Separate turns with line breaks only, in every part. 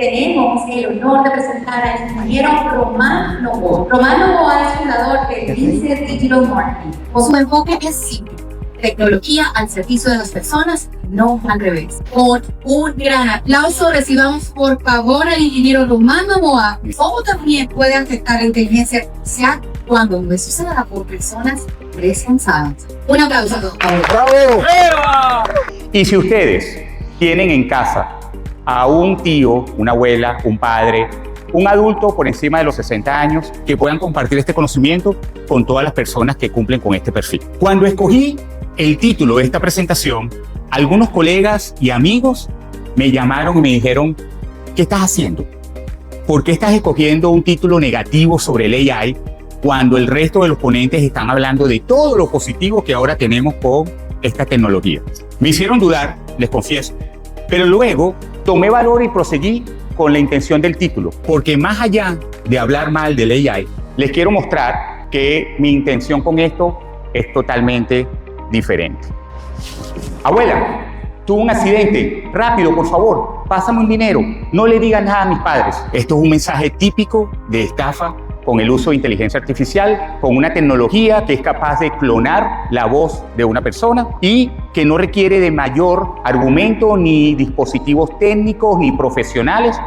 tenemos el honor de presentar al ingeniero Román Novoa. Román Novoa es fundador de Lince Digital Marketing. Su enfoque es simple: tecnología al servicio de las personas, no al revés. Con un gran aplauso recibamos por favor al ingeniero Román Novoa. ¿Cómo también puede afectar la inteligencia artificial cuando no es usada por personas responsables? Un aplauso, por favor.
¡Bravo! Y si ustedes tienen en casa a un tío, una abuela, un padre, un adulto por encima de los 60 años que puedan compartir este conocimiento con todas las personas que cumplen con este perfil. Cuando escogí el título de esta presentación, algunos colegas y amigos me llamaron y me dijeron: ¿qué estás haciendo? ¿Por qué estás escogiendo un título negativo sobre el AI cuando el resto de los ponentes están hablando de todo lo positivo que ahora tenemos con esta tecnología? Me hicieron dudar, les confieso, pero luego tomé valor y proseguí con la intención del título, porque más allá de hablar mal del AI, les quiero mostrar que mi intención con esto es totalmente diferente. Abuela, tuve un accidente, rápido, por favor, pásame un dinero, no le digas nada a mis padres. Esto es un mensaje típico de estafa con el uso de inteligencia artificial, con una tecnología que es capaz de clonar la voz de una persona y que no requiere de mayor argumento ni dispositivos técnicos ni profesionales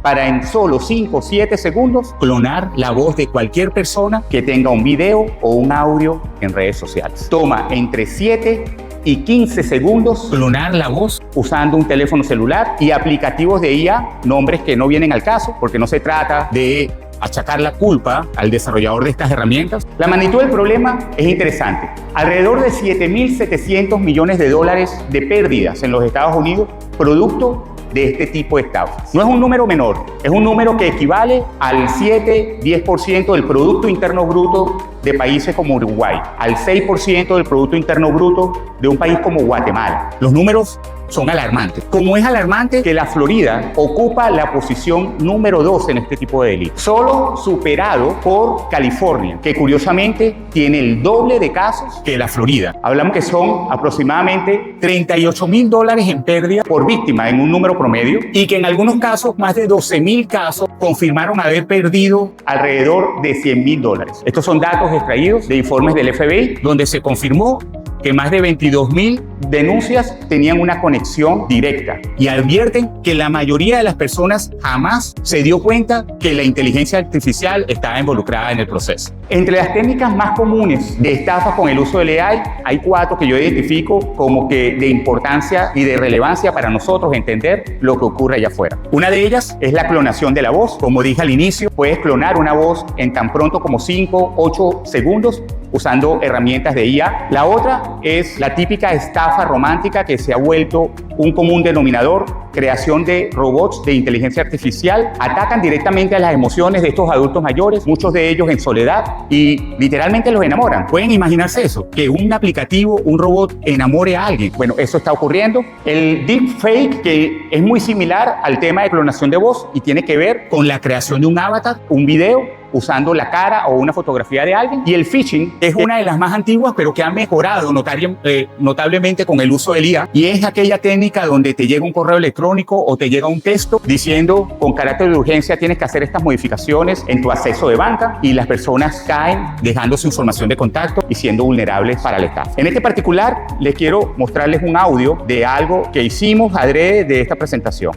para en solo 5 o 7 segundos clonar la voz de cualquier persona que tenga un video o un audio en redes sociales. Toma entre 7 y 15 segundos clonar la voz usando un teléfono celular y aplicativos de IA, nombres que no vienen al caso porque no se trata de achacar la culpa al desarrollador de estas herramientas. La magnitud del problema es interesante. Alrededor de 7.700 millones de dólares de pérdidas en los Estados Unidos, producto de este tipo de estafas. No es un número menor, es un número que equivale al 7-10% del Producto Interno Bruto de países como Uruguay, al 6% del Producto Interno Bruto de un país como Guatemala. Los números son alarmantes. Como es alarmante que la Florida ocupa la posición número 2 en este tipo de delitos, solo superado por California, que curiosamente tiene el doble de casos que la Florida. Hablamos que son aproximadamente $38.000 en pérdida por víctima en un número promedio y que en algunos casos más de 12.000 casos confirmaron haber perdido alrededor de $100.000. Estos son datos extraídos de informes del FBI donde se confirmó que más de 22.000 denuncias tenían una conexión directa y advierten que la mayoría de las personas jamás se dio cuenta que la inteligencia artificial estaba involucrada en el proceso. Entre las técnicas más comunes de estafa con el uso del AI, hay 4 que yo identifico como que de importancia y de relevancia para nosotros entender lo que ocurre allá afuera. Una de ellas es la clonación de la voz. Como dije al inicio, puedes clonar una voz en tan pronto como 5-8 segundos usando herramientas de IA. La otra es la típica estafa romántica que se ha vuelto un común denominador: creación de robots de inteligencia artificial. Atacan directamente a las emociones de estos adultos mayores, muchos de ellos en soledad, y literalmente los enamoran. ¿Pueden imaginarse eso? Que un aplicativo, un robot enamore a alguien. Bueno, eso está ocurriendo. El deepfake, que es muy similar al tema de clonación de voz y tiene que ver con la creación de un avatar, un video, usando la cara o una fotografía de alguien. Y el phishing, que es una de las más antiguas, pero que ha mejorado notablemente con el uso del IA, y es aquella técnica donde te llega un correo electrónico o te llega un texto diciendo: con carácter de urgencia tienes que hacer estas modificaciones en tu acceso de banca, y las personas caen dejando su información de contacto y siendo vulnerables para la estafa. En este particular, les quiero mostrarles un audio de algo que hicimos adrede de esta presentación.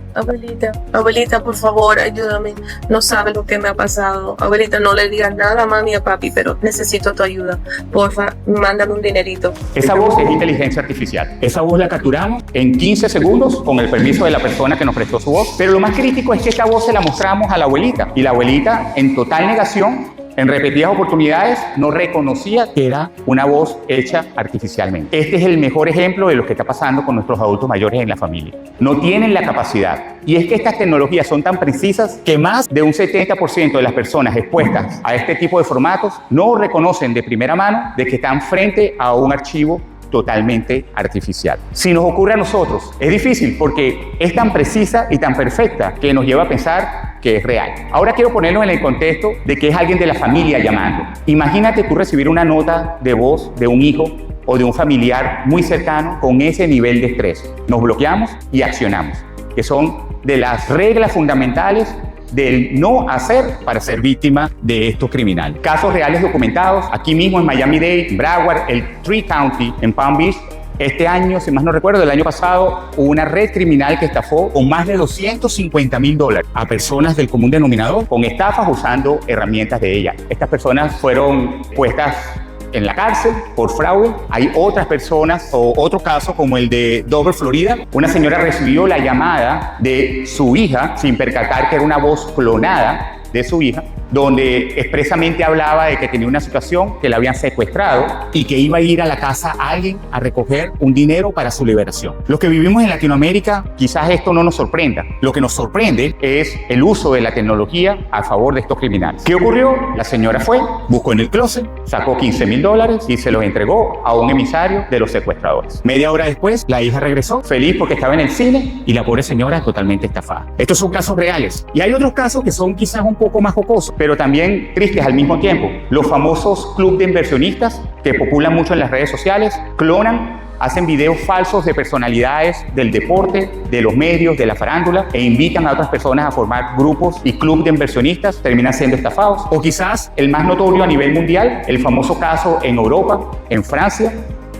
Abuelita, por favor, ayúdame. No sabe lo que me ha pasado. Abuelita, no le digas nada a mami y a papi, pero necesito tu ayuda. Porfa, mándame un dinerito.
Esa voz es inteligencia artificial. Esa voz la capturamos en 15 segundos con el permiso de la persona que nos prestó su voz. Pero lo más crítico es que esta voz se la mostramos a la abuelita. Y la abuelita, en total negación, en repetidas oportunidades, no reconocía que era una voz hecha artificialmente. Este es el mejor ejemplo de lo que está pasando con nuestros adultos mayores en la familia. No tienen la capacidad. Y es que estas tecnologías son tan precisas que más de un 70% de las personas expuestas a este tipo de formatos no reconocen de primera mano de que están frente a un archivo totalmente artificial. Si nos ocurre a nosotros, es difícil porque es tan precisa y tan perfecta que nos lleva a pensar que es real. Ahora quiero ponerlo en el contexto de que es alguien de la familia llamando. Imagínate tú recibir una nota de voz de un hijo o de un familiar muy cercano con ese nivel de estrés. Nos bloqueamos y accionamos. que son de las reglas fundamentales del no hacer para ser víctima de estos criminales. Casos reales documentados aquí mismo en Miami-Dade, Broward, el Tree County, en Palm Beach. Este año, si más no recuerdo, el año pasado, hubo una red criminal que estafó con más de $250,000 a personas del común denominador con estafas usando herramientas de ella. Estas personas fueron puestas en la cárcel por fraude. Hay otras personas o otro caso como el de Dover, Florida. Una señora recibió la llamada de su hija sin percatar que era una voz clonada de su hija, donde expresamente hablaba de que tenía una situación, que la habían secuestrado y que iba a ir a la casa a alguien a recoger un dinero para su liberación. Los que vivimos en Latinoamérica, quizás esto no nos sorprenda. Lo que nos sorprende es el uso de la tecnología a favor de estos criminales. ¿Qué ocurrió? La señora fue, buscó en el closet, sacó $15,000 y se los entregó a un emisario de los secuestradores. Media hora después, la hija regresó, feliz porque estaba en el cine, y la pobre señora totalmente estafada. Estos son casos reales. Y hay otros casos que son quizás un poco más jocosos, pero también tristes al mismo tiempo. Los famosos clubes de inversionistas que populan mucho en las redes sociales, clonan, hacen videos falsos de personalidades del deporte, de los medios, de la farándula, e invitan a otras personas a formar grupos y clubes de inversionistas, terminan siendo estafados. O quizás el más notorio a nivel mundial, el famoso caso en Europa, en Francia,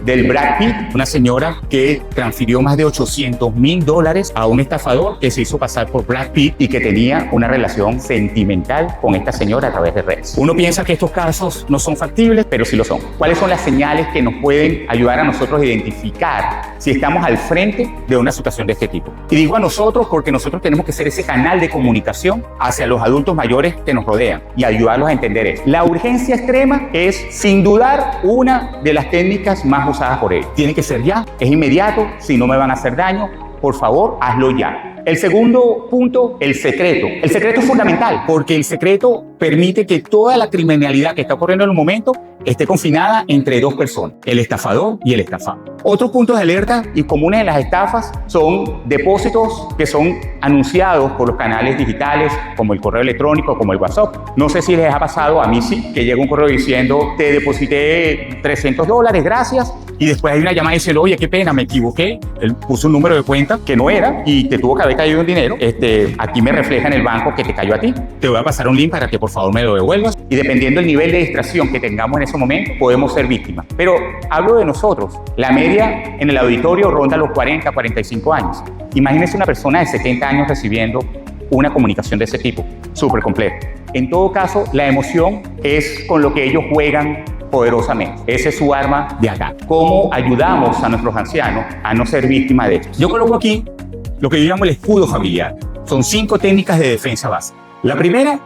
del Brad Pitt, una señora que transfirió más de $800,000 a un estafador que se hizo pasar por Brad Pitt y que tenía una relación sentimental con esta señora a través de redes. Uno piensa que estos casos no son factibles, pero sí lo son. ¿Cuáles son las señales que nos pueden ayudar a nosotros a identificar si estamos al frente de una situación de este tipo? Y digo a nosotros porque nosotros tenemos que ser ese canal de comunicación hacia los adultos mayores que nos rodean y ayudarlos a entender esto. La urgencia extrema es, sin dudar, una de las técnicas más usadas por ellos. Tiene que ser ya, es inmediato, si no me van a hacer daño, por favor, hazlo ya. El segundo punto, el secreto. El secreto es fundamental porque el secreto permite que toda la criminalidad que está ocurriendo en el momento esté confinada entre dos personas, el estafador y el estafado. Otros puntos de alerta y comunes de las estafas son depósitos que son anunciados por los canales digitales como el correo electrónico, como el WhatsApp. No sé si les ha pasado, a mí sí, que llega un correo diciendo te deposité $300, gracias, y después hay una llamada y dice, oye, qué pena, me equivoqué, él puso un número de cuenta que no era y te tuvo que haber caído un dinero, aquí me refleja en el banco que te cayó a ti, te voy a pasar un link para que por favor me lo devuelvas, y dependiendo del nivel de distracción que tengamos en ese momento, podemos ser víctimas. Pero hablo de nosotros, la media en el auditorio ronda los 40, 45 años. Imagínense una persona de 70 años recibiendo una comunicación de ese tipo, súper completa. En todo caso, la emoción es con lo que ellos juegan poderosamente. Ese es su arma de ataque. ¿Cómo ayudamos a nuestros ancianos a no ser víctimas de esto? Yo coloco aquí lo que yo llamo el escudo familiar. Son 5 técnicas de defensa básica. La primera,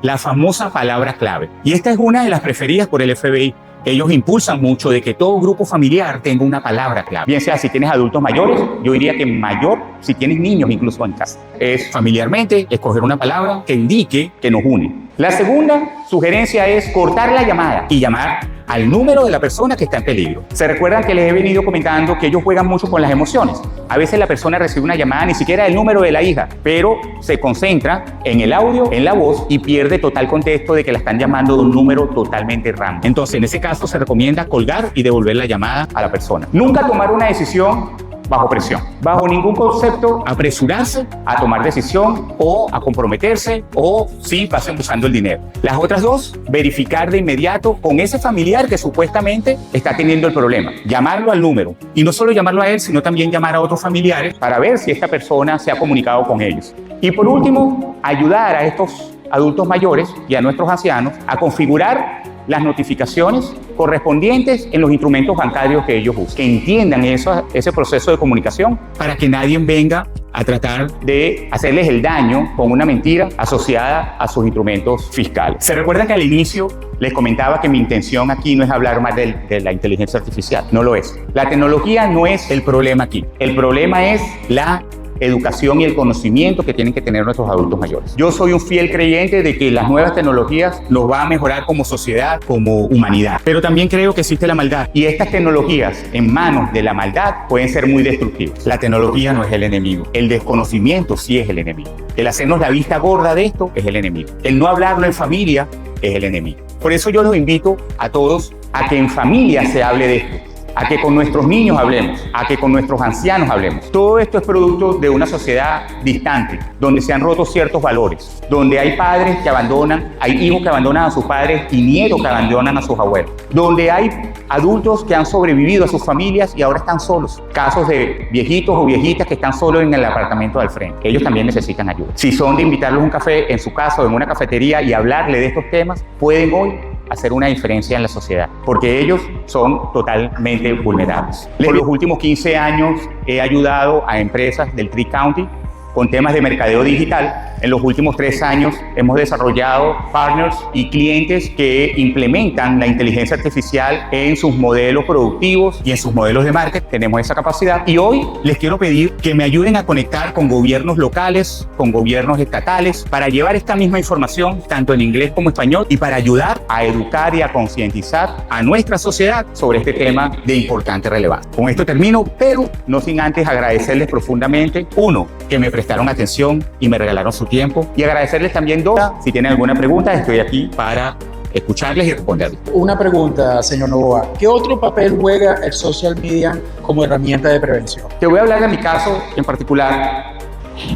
la famosa palabra clave. Y esta es una de las preferidas por el FBI. Ellos impulsan mucho de que todo grupo familiar tenga una palabra clave. Bien sea si tienes adultos mayores, yo diría que mayor, si tienes niños incluso en casa. Es familiarmente escoger una palabra que indique que nos une. La segunda sugerencia es cortar la llamada y llamar al número de la persona que está en peligro. Se recuerdan que les he venido comentando que ellos juegan mucho con las emociones. A veces la persona recibe una llamada ni siquiera del número de la hija, pero se concentra en el audio, en la voz, y pierde total contexto de que la están llamando de un número totalmente random. Entonces, en ese caso se recomienda colgar y devolver la llamada a la persona. Nunca tomar una decisión bajo presión. Bajo ningún concepto apresurarse a tomar decisión o a comprometerse o si pasen usando el dinero. Las otras dos, verificar de inmediato con ese familiar que supuestamente está teniendo el problema. Llamarlo al número. Y no solo llamarlo a él, sino también llamar a otros familiares para ver si esta persona se ha comunicado con ellos. Y por último, ayudar a estos adultos mayores y a nuestros ancianos a configurar las notificaciones correspondientes en los instrumentos bancarios que ellos usan. Que entiendan ese proceso de comunicación para que nadie venga a tratar de hacerles el daño con una mentira asociada a sus instrumentos fiscales. Se recuerdan que al inicio les comentaba que mi intención aquí no es hablar más de la inteligencia artificial. No lo es. La tecnología no es el problema aquí. El problema es la educación y el conocimiento que tienen que tener nuestros adultos mayores. Yo soy un fiel creyente de que las nuevas tecnologías nos van a mejorar como sociedad, como humanidad. Pero también creo que existe la maldad. Y estas tecnologías en manos de la maldad pueden ser muy destructivas. La tecnología no es el enemigo. El desconocimiento sí es el enemigo. El hacernos la vista gorda de esto es el enemigo. El no hablarlo en familia es el enemigo. Por eso yo los invito a todos a que en familia se hable de esto. a que con nuestros niños hablemos, a que con nuestros ancianos hablemos. Todo esto es producto de una sociedad distante, donde se han roto ciertos valores, donde hay padres que abandonan, hay hijos que abandonan a sus padres y nietos que abandonan a sus abuelos, donde hay adultos que han sobrevivido a sus familias y ahora están solos. Casos de viejitos o viejitas que están solos en el apartamento del frente. Ellos también necesitan ayuda. Si son de invitarlos a un café en su casa o en una cafetería y hablarle de estos temas, pueden hoy hacer una diferencia en la sociedad, porque ellos son totalmente vulnerables. En los últimos 15 años he ayudado a empresas del Tri-County con temas de mercadeo digital. En los últimos 3 años hemos desarrollado partners y clientes que implementan la inteligencia artificial en sus modelos productivos y en sus modelos de marketing. Tenemos esa capacidad y hoy les quiero pedir que me ayuden a conectar con gobiernos locales, con gobiernos estatales, para llevar esta misma información tanto en inglés como español y para ayudar a educar y a concientizar a nuestra sociedad sobre este tema de importante relevancia. Con esto termino, pero no sin antes agradecerles profundamente, uno, que me prestaron atención y me regalaron su tiempo, y agradecerles también, dos, si tienen alguna pregunta, estoy aquí para escucharles y responderles.
Una pregunta, señor Novoa. ¿Qué otro papel juega el social media como herramienta de prevención?
Te voy a hablar de mi caso en particular.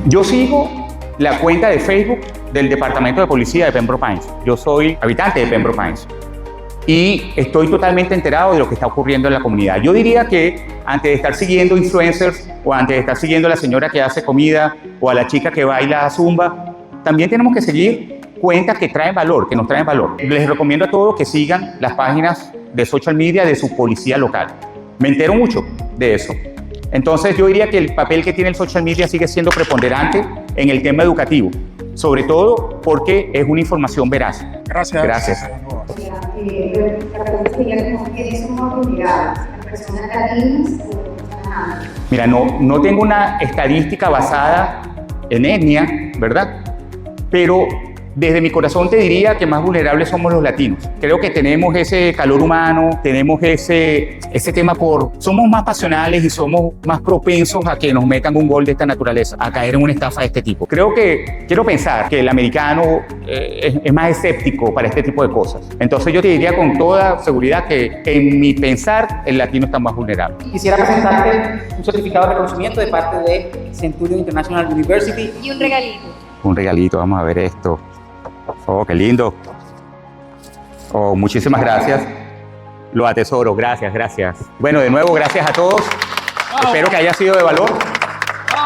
Yo sigo la cuenta de Facebook del Departamento de Policía de Pembroke Pines. Yo soy habitante de Pembroke Pines y estoy totalmente enterado de lo que está ocurriendo en la comunidad. Yo diría que antes de estar siguiendo influencers o antes de estar siguiendo a la señora que hace comida o a la chica que baila zumba, también tenemos que seguir cuentas que traen valor, que nos traen valor. Les recomiendo a todos que sigan las páginas de social media de su policía local. Me entero mucho de eso. Entonces yo diría que el papel que tiene el social media sigue siendo preponderante en el tema educativo, sobre todo porque es una información veraz.
Gracias.
Gracias. Mira, no tengo una estadística basada en etnia, ¿verdad? Pero desde mi corazón te diría que más vulnerables somos los latinos. Creo que tenemos ese calor humano, tenemos ese tema somos más pasionales y somos más propensos a que nos metan un gol de esta naturaleza, a caer en una estafa de este tipo. Quiero pensar que el americano es más escéptico para este tipo de cosas. Entonces yo te diría con toda seguridad que en mi pensar el latino está más vulnerable.
Quisiera presentarte un certificado de reconocimiento de parte de Centurion International University.
Y un regalito.
Un regalito, vamos a ver esto. Oh, qué lindo. Oh, muchísimas gracias. Lo atesoro, gracias. Bueno, de nuevo, gracias a todos. Espero que haya sido de valor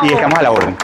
y estamos a la orden.